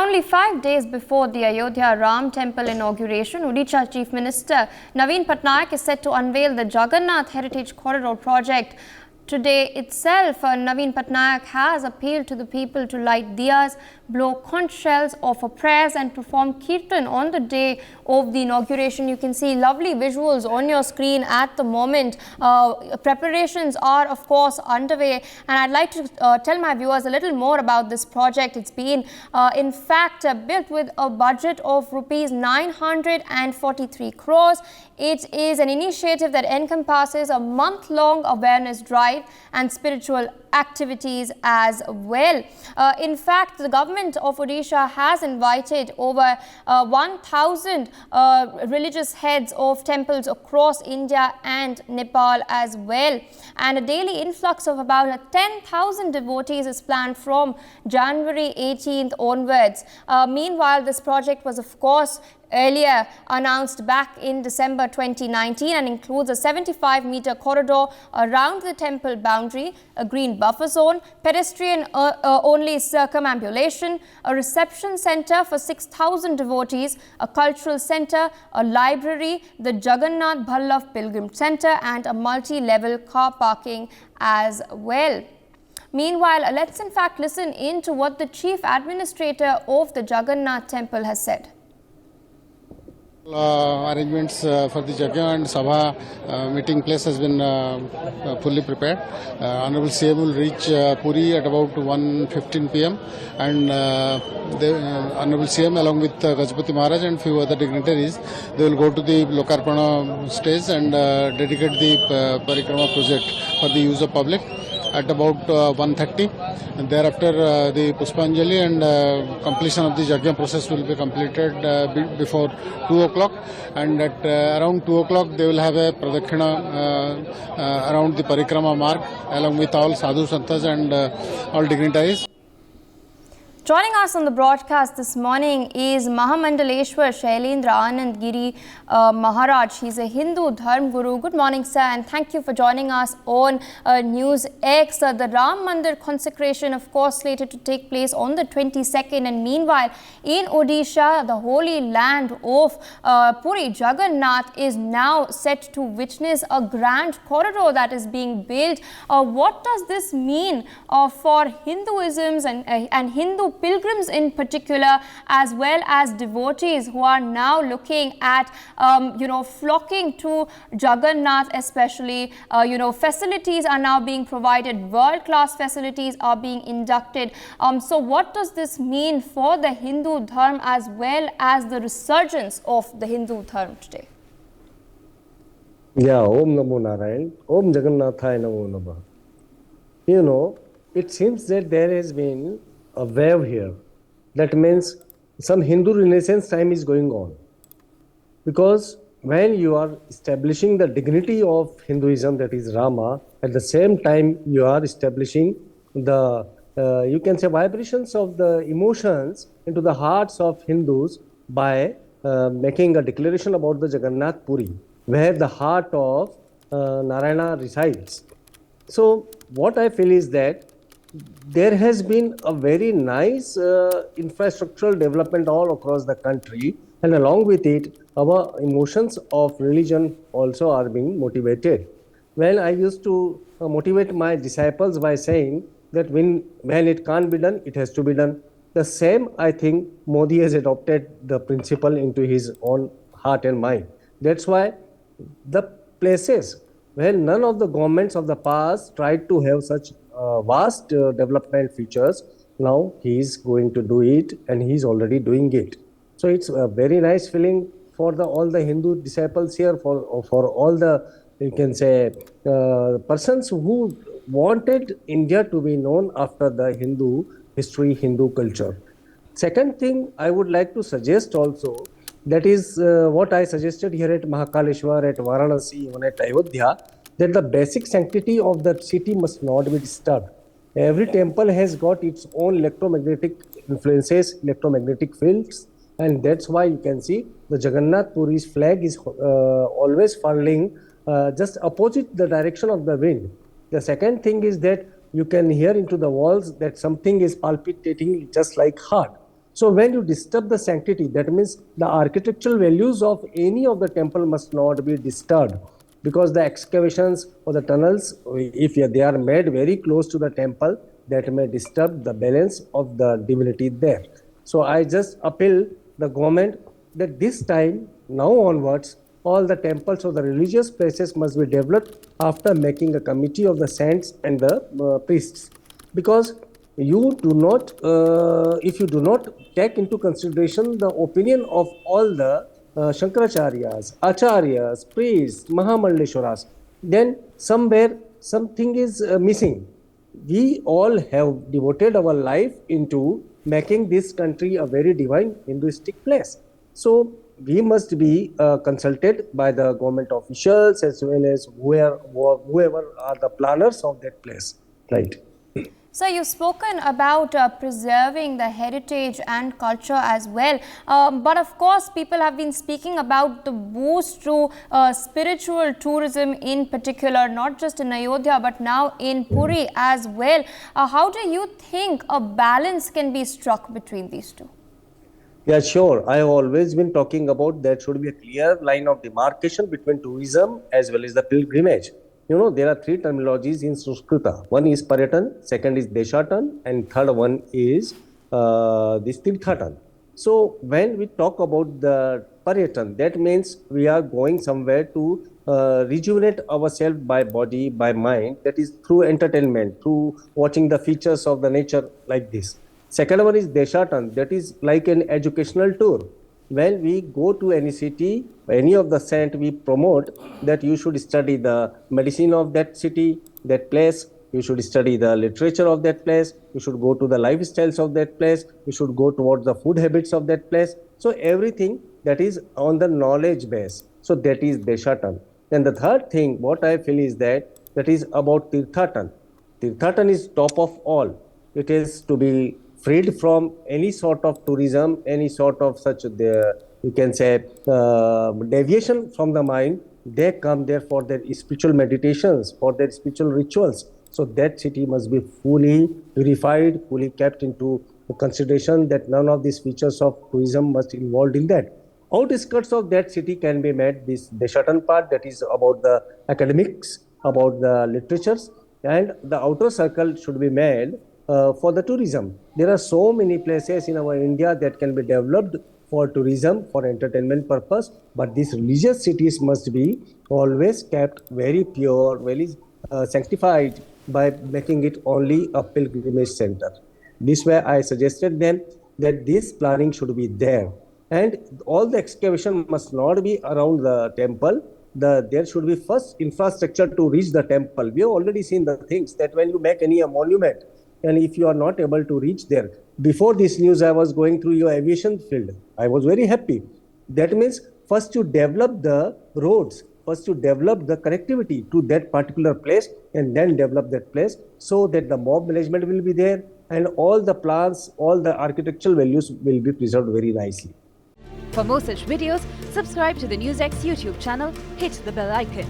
only 5 days before the Ayodhya Ram Temple inauguration, Odisha Chief Minister Naveen Patnaik is set to unveil the Jagannath Heritage Corridor project. Today itself, Naveen Patnaik has appealed to the people to light diyas, blow conch shells, offer prayers and perform kirtan on the day of the inauguration. You can see lovely visuals on your screen at the moment. Preparations are of course underway, and I'd like to tell my viewers a little more about this project. It's been in fact built with a budget of rupees 943 crores. It is an initiative that encompasses a month-long awareness drive and spiritual activities as well. In fact, the government of Odisha has invited over 1,000 religious heads of temples across India and Nepal as well. And a daily influx of about 10,000 devotees is planned from January 18th onwards. Meanwhile, this project was of course earlier announced back in December 2019 and includes a 75-meter corridor around the temple boundary, a green buffer zone, pedestrian only circumambulation, a reception center for 6,000 devotees, a cultural center, a library, the Jagannath Bhallav Pilgrim Center and a multi-level car parking as well. Meanwhile, let's in fact listen in to what the Chief Administrator of the Jagannath Temple has said. Arrangements for the Yajna and Sabha meeting place has been fully prepared. Honorable CM will reach Puri at about 1:15 p.m. and the Honorable CM along with Gajapati Maharaj and few other dignitaries, they will go to the Lokarpana stage and dedicate the Parikrama project for the use of public at about 1:30, and thereafter the Puspanjali and completion of the Yajna process will be completed before 2 o'clock, and at around 2 o'clock they will have a pradakshina around the Parikrama mark along with all sadhu santas and all dignitaries. Joining us on the broadcast this morning is Mahamandaleshwar Shailendra Anand Giri Maharaj. He's a Hindu Dharm Guru. Good morning, sir, and thank you for joining us on NewsX. The Ram Mandir consecration, of course, slated to take place on the 22nd. And meanwhile, in Odisha, the holy land of Puri Jagannath is now set to witness a grand corridor that is being built. What does this mean for Hinduism and Hindu pilgrims in particular, as well as devotees who are now looking at flocking to Jagannath especially? Facilities are now being provided, world-class facilities are being inducted. So what does this mean for the Hindu Dharma as well as the resurgence of the Hindu Dharma today? Yeah, Om Namo Narayan, Om Jagannathaya Namo Namah. It seems that there has been a wave here. That means some Hindu Renaissance time is going on. Because when you are establishing the dignity of Hinduism, that is Rama, at the same time you are establishing the, you can say, vibrations of the emotions into the hearts of Hindus by making a declaration about the Jagannath Puri, where the heart of Narayana resides. So what I feel is that there has been a very nice infrastructural development all across the country, and along with it, our emotions of religion also are being motivated. Well, I used to motivate my disciples by saying that when it can't be done, it has to be done. The same, I think, Modi has adopted the principle into his own heart and mind. That's why the places where none of the governments of the past tried to have such vast development features, now he is going to do it, and he is already doing it. So it's a very nice feeling for all the Hindu disciples here, for all the, you can say, persons who wanted India to be known after the Hindu history, Hindu culture. Second thing I would like to suggest also, that is what I suggested here at Mahakaleshwar, at Varanasi, even at Ayodhya, that the basic sanctity of the city must not be disturbed. Every temple has got its own electromagnetic influences, electromagnetic fields, and that's why you can see the Jagannath Puri's flag is always furling just opposite the direction of the wind. The second thing is that you can hear into the walls that something is palpitating just like heart. So when you disturb the sanctity, that means the architectural values of any of the temple must not be disturbed, because the excavations or the tunnels, if they are made very close to the temple, that may disturb the balance of the divinity there. So I just appeal the government that this time, now onwards, all the temples or the religious places must be developed after making a committee of the saints and the priests. Because you do not, if you do not take into consideration the opinion of all the Shankaracharyas, Acharyas, priests, Mahamalleshwaras, then somewhere something is missing. We all have devoted our life into making this country a very divine Hinduistic place. So we must be consulted by the government officials as well as whoever are the planners of that place, right? So you've spoken about preserving the heritage and culture as well, but of course people have been speaking about the boost to spiritual tourism in particular, not just in Ayodhya but now in Puri as well. How do you think a balance can be struck between these two? Yeah, sure. I have always been talking about there should be a clear line of demarcation between tourism as well as the pilgrimage. You know, there are three terminologies in Sanskrita. One is Paryatan, second is Deshatan, and third one is this Tirthatan. So when we talk about the Paryatan, that means we are going somewhere to rejuvenate ourselves by body, by mind, that is through entertainment, through watching the features of the nature like this. Second one is Deshatan, that is like an educational tour. When we go to any city, any of the saint, we promote that you should study the medicine of that city, that place, you should study the literature of that place, you should go to the lifestyles of that place, you should go towards the food habits of that place. So everything that is on the knowledge base. So that is Deshatan. And the third thing, what I feel is that is about Tirthatan. Tirthatan is top of all. It is to be freed from any sort of tourism, any sort of such, you can say, deviation from the mind. They come there for their spiritual meditations, for their spiritual rituals. So that city must be fully purified, fully kept into consideration, that none of these features of tourism must be involved in that. Outskirts of that city can be made this Deshatan part, that is about the academics, about the literatures, and the outer circle should be made for the tourism. There are so many places in our India that can be developed for tourism, for entertainment purpose, but these religious cities must be always kept very pure, very sanctified by making it only a pilgrimage center. This way I suggested them that this planning should be there, and all the excavation must not be around the temple. There should be first infrastructure to reach the temple. We have already seen the things that when you make any monument, and if you are not able to reach there. Before this news, I was going through your aviation field. I was very happy. That means first you develop the roads, first you develop the connectivity to that particular place, and then develop that place so that the mob management will be there, and all the plans, all the architectural values will be preserved very nicely. For more such videos, subscribe to the NewsX YouTube channel, hit the bell icon.